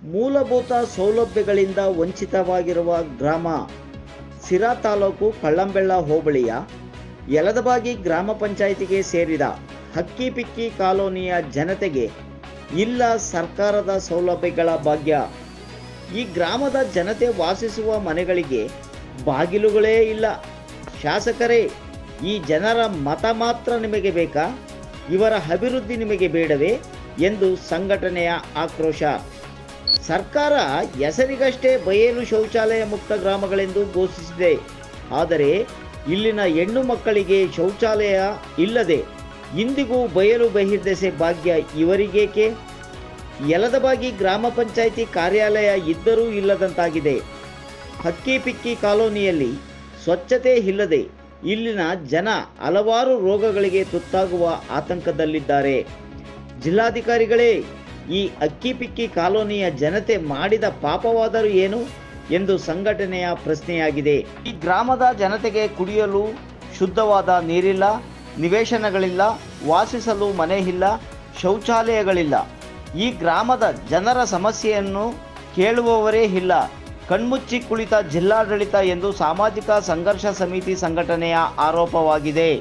ಮೂಲಭೂತ ಸೌಲಭ್ಯಗಳಿಂದ ವಂಚಿತವಾಗಿರುವ ಗ್ರಾಮ ಸಿರಾ ತಾಲೂಕು ಕಳ್ಳಂಬೆಳ್ಳ ಹೋಬಳಿಯ ಯಲದಬಾಗಿ ಗ್ರಾಮ ಪಂಚಾಯಿತಿಗೆ ಸೇರಿದ ಹಕ್ಕಿಪಿಕ್ಕಿ ಕಾಲೋನಿಯ ಜನತೆಗೆ ಇಲ್ಲ ಸರ್ಕಾರದ ಸೌಲಭ್ಯಗಳ ಭಾಗ್ಯ. ಈ ಗ್ರಾಮದ ಜನತೆ ವಾಸಿಸುವ ಮನೆಗಳಿಗೆ ಬಾಗಿಲುಗಳೇ ಇಲ್ಲ. ಶಾಸಕರೇ, ಈ ಜನರ ಮತ ಮಾತ್ರ ನಿಮಗೆ ಬೇಕಾ? ಇವರ ಅಭಿವೃದ್ಧಿ ನಿಮಗೆ ಬೇಡವೇ ಎಂದು ಸಂಘಟನೆಯ ಆಕ್ರೋಶ. ಸರ್ಕಾರ ಹೆಸರಿಗಷ್ಟೇ ಬಯಲು ಶೌಚಾಲಯ ಮುಕ್ತ ಗ್ರಾಮಗಳೆಂದು ಘೋಷಿಸಿದೆ. ಆದರೆ ಇಲ್ಲಿನ ಹೆಣ್ಣು ಮಕ್ಕಳಿಗೆ ಶೌಚಾಲಯ ಇಲ್ಲದೆ ಇಂದಿಗೂ ಬಯಲು ಬಹಿರ್ದೆಸೆ ಭಾಗ್ಯ ಇವರಿಗೇಕೆ? ಯಲದಬಾಗಿ ಗ್ರಾಮ ಪಂಚಾಯಿತಿ ಕಾರ್ಯಾಲಯ ಇದ್ದರೂ ಇಲ್ಲದಂತಾಗಿದೆ. ಹಕ್ಕಿಪಿಕ್ಕಿ ಕಾಲೋನಿಯಲ್ಲಿ ಸ್ವಚ್ಛತೆ ಇಲ್ಲದೆ ಇಲ್ಲಿನ ಜನ ಹಲವಾರು ರೋಗಗಳಿಗೆ ತುತ್ತಾಗುವ ಆತಂಕದಲ್ಲಿದ್ದಾರೆ. ಜಿಲ್ಲಾಧಿಕಾರಿಗಳೇ, ಈ ಹಕ್ಕಿಪಿಕ್ಕಿ ಕಾಲೋನಿಯ ಜನತೆ ಮಾಡಿದ ಪಾಪವಾದರೂ ಏನು ಎಂದು ಸಂಘಟನೆಯ ಪ್ರಶ್ನೆಯಾಗಿದೆ. ಈ ಗ್ರಾಮದ ಜನತೆಗೆ ಕುಡಿಯಲು ಶುದ್ಧವಾದ ನೀರಿಲ್ಲ, ನಿವೇಶನಗಳಿಲ್ಲ, ವಾಸಿಸಲು ಮನೆ ಇಲ್ಲ, ಶೌಚಾಲಯಗಳಿಲ್ಲ. ಈ ಗ್ರಾಮದ ಜನರ ಸಮಸ್ಯೆಯನ್ನು ಕೇಳುವವರೇ ಇಲ್ಲ. ಕಣ್ಮುಚ್ಚಿ ಕುಳಿತ ಜಿಲ್ಲಾಡಳಿತ ಎಂದು ಸಾಮಾಜಿಕ ಸಂಘರ್ಷ ಸಮಿತಿ ಸಂಘಟನೆಯ ಆರೋಪವಾಗಿದೆ.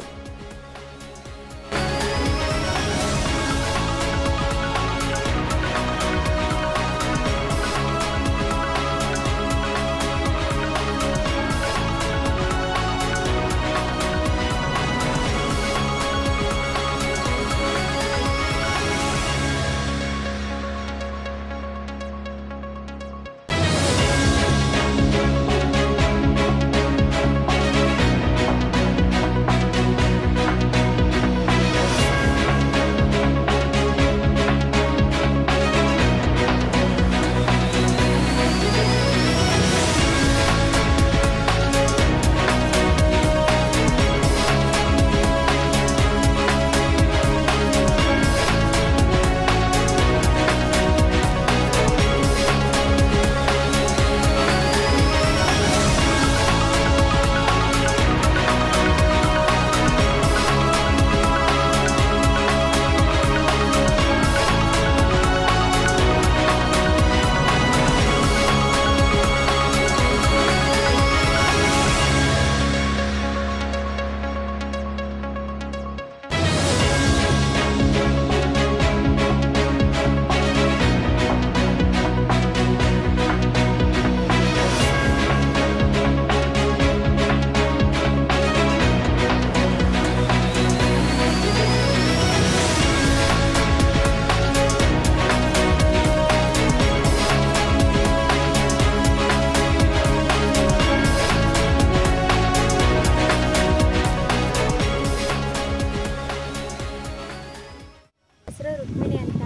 ರುಕ್ಮಿಣಿ ಅಂತ,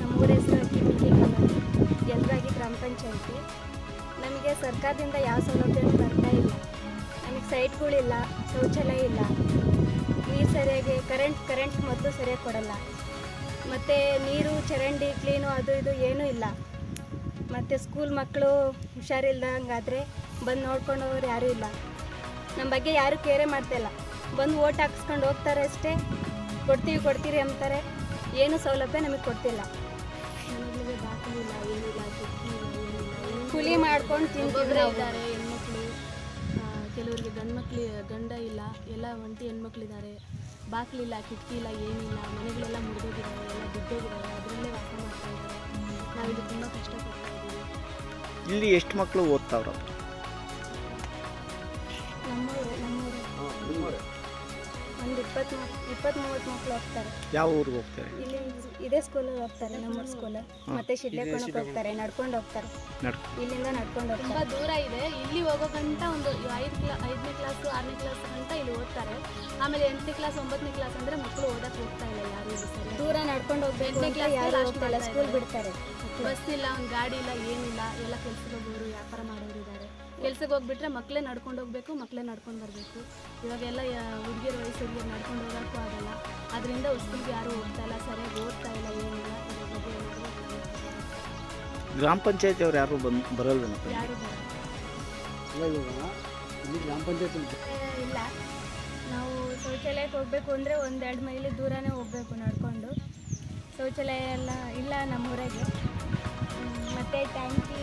ನಮ್ಮೂರ ಹೆಸರು ಹಕ್ಕಿಪಿಕ್ಕಿ ಕಾಲೋನಿ, ಯಲದಬಾಗಿ ಗ್ರಾಮ ಪಂಚಾಯಿತಿ. ನಮಗೆ ಸರ್ಕಾರದಿಂದ ಯಾವ ಸೌಲಭ್ಯನೂ ಬರ್ತಾ ಇಲ್ಲ. ನಮಗೆ ಸೈಟ್ಗಳಿಲ್ಲ, ಶೌಚಾಲಯ ಇಲ್ಲ, ನೀರು ಸರಿಯಾಗಿ ಕರೆಂಟ್ ಮೊದಲು ಸರಿಯಾಗಿ ಕೊಡಲ್ಲ, ಮತ್ತು ನೀರು ಚರಂಡಿ ಕ್ಲೀನು ಅದು ಇದು ಏನೂ ಇಲ್ಲ. ಮತ್ತು ಸ್ಕೂಲ್ ಮಕ್ಕಳು ಹುಷಾರಿಲ್ದಂಗಾದರೆ ಬಂದು ನೋಡ್ಕೊಂಡವ್ರು ಯಾರೂ ಇಲ್ಲ. ನಮ್ಮ ಬಗ್ಗೆ ಯಾರೂ ಕೇರೆ ಮಾಡ್ತಾಯಿಲ್ಲ. ಬಂದು ಓಟ್ ಹಾಕ್ಸ್ಕೊಂಡು ಹೋಗ್ತಾರೆ ಅಷ್ಟೇ. ಕೊಡ್ತೀರಿ ಅಂತಾರೆ, ಏನು ಸೌಲಭ್ಯ ನಮಗೆ ಕೊಡ್ತಿಲ್ಲ. ಮನೆಗಳಿಗೆ ದಾಖಲೆ ಇಲ್ಲ, ಏನಿಲ್ಲ, ಕೂಲಿ ಮಾಡ್ಕೊಂಡು ತಿಂತಿದ್ದಾರೆ ಹೆಣ್ಮಕ್ಳು. ಕೆಲವರಿಗೆ ಗಂಡ ಇಲ್ಲ, ಎಲ್ಲ ಒಂಟಿ ಹೆಣ್ಮಕ್ಳಿದ್ದಾರೆ. ಬಾಗಿಲಿಲ್ಲ, ಕಿಟಕಿ ಇಲ್ಲ, ಏನಿಲ್ಲ, ಮನೆಗಳೆಲ್ಲ ಮುರಿದೋಗಿದ್ದಾವೆ, ಎಲ್ಲ ಬಿದ್ದೋಗಿದ್ದಾವೆ, ಅದರಲ್ಲೇ ವಾಸ ಮಾಡ್ತಾ ಇದ್ದಾರೆ. ನಾವಿಲ್ಲಿ ತುಂಬ ಕಷ್ಟಪಡ್ತಾ ಇದ್ದೀವಿ. ಇಲ್ಲಿ ಎಷ್ಟು ಮಕ್ಕಳು ಓದ್ತಾವ್ರ? ಒಂದು 20-30 ಮಕ್ಕಳು ಹೋಗ್ತಾರೆ. ಯಾವ ಊರಿಗೆ ಹೋಗ್ತಾರೆ? ಇಲ್ಲಿ ಇದೇ ಸ್ಕೂಲಲ್ಲಿ ಹೋಗ್ತಾರೆ, ನಮ್ಮೂರು ಸ್ಕೂಲ್. ಮತ್ತೆ ಶಿಡ್ಲೆಕೋಣಕ್ಕೆ ಹೋಗ್ತಾರೆ, ನಡ್ಕೊಂಡು ಹೋಗ್ತಾರೆ. ಇಲ್ಲಿಂದ ನಡ್ಕೊಂಡು ಹೋಗ್ತಾರೆ. ತುಂಬ ದೂರ ಇದೆ. ಇಲ್ಲಿ ಹೋಗೋ ಗಂಟ ಒಂದು 5ನೇ ಕ್ಲಾಸು 6ನೇ ಕ್ಲಾಸ್ ಗಂಟ ಇಲ್ಲಿ ಓದ್ತಾರೆ. ಆಮೇಲೆ 8ನೇ ಕ್ಲಾಸ್ 9ನೇ ಕ್ಲಾಸ್ ಅಂದರೆ ಮಕ್ಕಳು ಓದಕ್ಕೆ ಹೋಗ್ತಾ ಇಲ್ಲ, ಯಾರು ಇಲ್ಲಿ ಸರಿ. ದೂರ ನಡ್ಕೊಂಡು ಹೋಗ್ಬೇಕು, 8ನೇ ಕ್ಲಾಸ್ ಯಾರು ಹೋಗ್ತಾಯಿಲ್ಲ, ಸ್ಕೂಲ್ ಬಿಡ್ತಾರೆ. ಬಸ್ ಇಲ್ಲ, ಒಂದು ಗಾಡಿ ಇಲ್ಲ, ಏನಿಲ್ಲ. ಎಲ್ಲ ಕೆಲ್ಸಕ್ಕೆ ಹೋಗೋರು, ವ್ಯಾಪಾರ ಮಾಡೋರು ಇದ್ದಾರೆ. ಕೆಲ್ಸಕ್ಕೆ ಹೋಗ್ಬಿಟ್ರೆ ಮಕ್ಕಳೇ ನಡ್ಕೊಂಡು ಹೋಗ್ಬೇಕು, ಮಕ್ಕಳೇ ನಡ್ಕೊಂಡು ಬರಬೇಕು. ಇವಾಗೆಲ್ಲ ಹುಡುಗಿಯರ ಹುಡುಗಿಯರು ನಡ್ಕೊಂಡು ಹೋಗೋಕ್ಕೂ ಆಗಲ್ಲ. ಅದರಿಂದ ಸ್ಕೂಲ್ಗೆ ಯಾರೂ ಹೋಗ್ತಾ ಇಲ್ಲ, ಸರಿಯಾಗಿ ಓದ್ತಾ ಇಲ್ಲ, ಏನಿಲ್ಲ. ಇದ್ರ ಬಗ್ಗೆ ಗ್ರಾಮ ಪಂಚಾಯತಿ ಅವ್ರು ಯಾರು ಬರಲ್ಲ? ಯಾರು ಗ್ರಾಮ ಪಂಚಾಯತಿ ಇಲ್ಲ. ನಾವು ಶೌಚಾಲಯಕ್ಕೆ ಹೋಗ್ಬೇಕು ಅಂದರೆ 1-2 ಮೈಲಿ ದೂರನೇ ಹೋಗ್ಬೇಕು ನಡ್ಕೊಂಡು. ಶೌಚಾಲಯ ಎಲ್ಲ ಇಲ್ಲ ನಮ್ಮೂರಾಗೆ. ಮತ್ತು ಟ್ಯಾಂಕಿ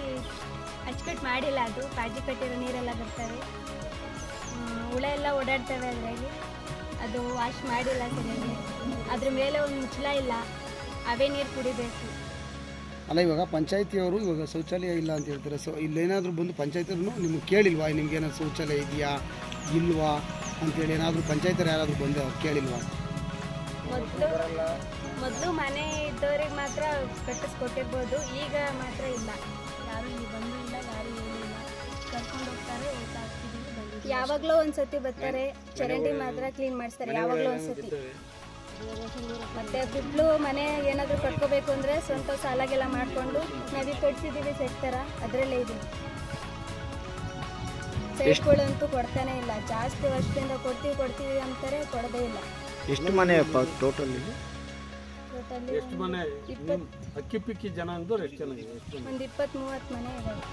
ಅಚ್ಚುಕಟ್ಟು ಮಾಡಿಲ್ಲ, ಅದು ಪಾಜಿ ಕಟ್ಟಿರೋ ನೀರೆಲ್ಲ ಬರ್ತವೆ, ಹುಳ ಎಲ್ಲ ಓಡಾಡ್ತವೆ ಅದರಲ್ಲಿ, ಅದು ವಾಶ್ ಮಾಡಿಲ್ಲ ಸರಿಯಾಗಿ, ಅದ್ರ ಮೇಲೆ ಒಂದು ಮುಚ್ಚಳ ಇಲ್ಲ, ಅವೇ ನೀರು ಕುಡಿಬೇಕು. ಅಲ್ಲ, ಇವಾಗ ಪಂಚಾಯತಿಯವರು ಇವಾಗ ಶೌಚಾಲಯ ಇಲ್ಲ ಅಂತ ಹೇಳ್ತಾರೆ. ಸೊ ಇಲ್ಲೇನಾದರೂ ಬಂದು ಪಂಚಾಯತಿಯವ್ರು ನಿಮ್ಗೆ ಕೇಳಿಲ್ವಾ, ನಿಮ್ಗೆ ಏನಾದ್ರು ಶೌಚಾಲಯ ಇದೆಯಾ ಇಲ್ವಾ ಅಂತೇಳಿ ಏನಾದರೂ ಪಂಚಾಯತಿಯವ್ರು ಯಾರಾದರೂ ಬಂದು ಅವ್ರು ಕೇಳಿಲ್ವಾ? ಮೊದಲು ಮನೆ ಇದ್ದವ್ರಿಗೆ ಮಾತ್ರ ಕಟ್ಟಿಸ್ಕೊಟ್ಟಿರ್ಬೋದು, ಈಗ ಮಾತ್ರ ಇಲ್ಲ, ಯಾರು ಇಲ್ಲಿ ಬಂದೂ ಇಲ್ಲ, ಯಾರು ಏನಿಲ್ಲ, ಕರ್ಕೊಂಡು ಹೋಗ್ತಾರೆ, ಹೋಗ್ತಾ ಇರ್ತೀವಿ, ಬಂದಿದ್ದೀವಿ. ಯಾವಾಗಲೂ ಒಂದ್ಸತಿ ಬರ್ತಾರೆ, ಚರಂಡಿ ಮಾತ್ರ ಕ್ಲೀನ್ ಮಾಡಿಸ್ತಾರೆ ಯಾವಾಗಲೂ ಒಂದ್ಸತಿ. ಮತ್ತೆ ಬಿಡ್ಲು ಮನೆ ಏನಾದರೂ ಕಟ್ಕೋಬೇಕು ಅಂದರೆ ಸ್ವಂತ ಸಾಲಾಗೆಲ್ಲ ಮಾಡಿಕೊಂಡು ನಾವೀಗ ಕಟ್ಸಿದ್ದೀವಿ ಸೆಟ್ ಥರ, ಅದರಲ್ಲೇ ಇದೆ. ಸೈಟ್ಗಳಂತೂ ಕೊಡ್ತಾನೆ ಇಲ್ಲ, ಜಾಸ್ತಿ ವರ್ಷದಿಂದ ಕೊಡ್ತೀವಿ ಅಂತಾರೆ, ಕೊಡೋದೇ ಇಲ್ಲ. ಎಷ್ಟು ಮನೆ ಟೋಟಲ್? ಟೋಟಲಿ ಎಷ್ಟು ಮನೆ ಅಕ್ಕಿ ಪಿಕ್ಕಿ ಜನ ಅಂದ್ರೆ ಎಷ್ಟು ಜನ? ಒಂದು 20-30 ಮನೆ ಇದ್ದಾವೆ.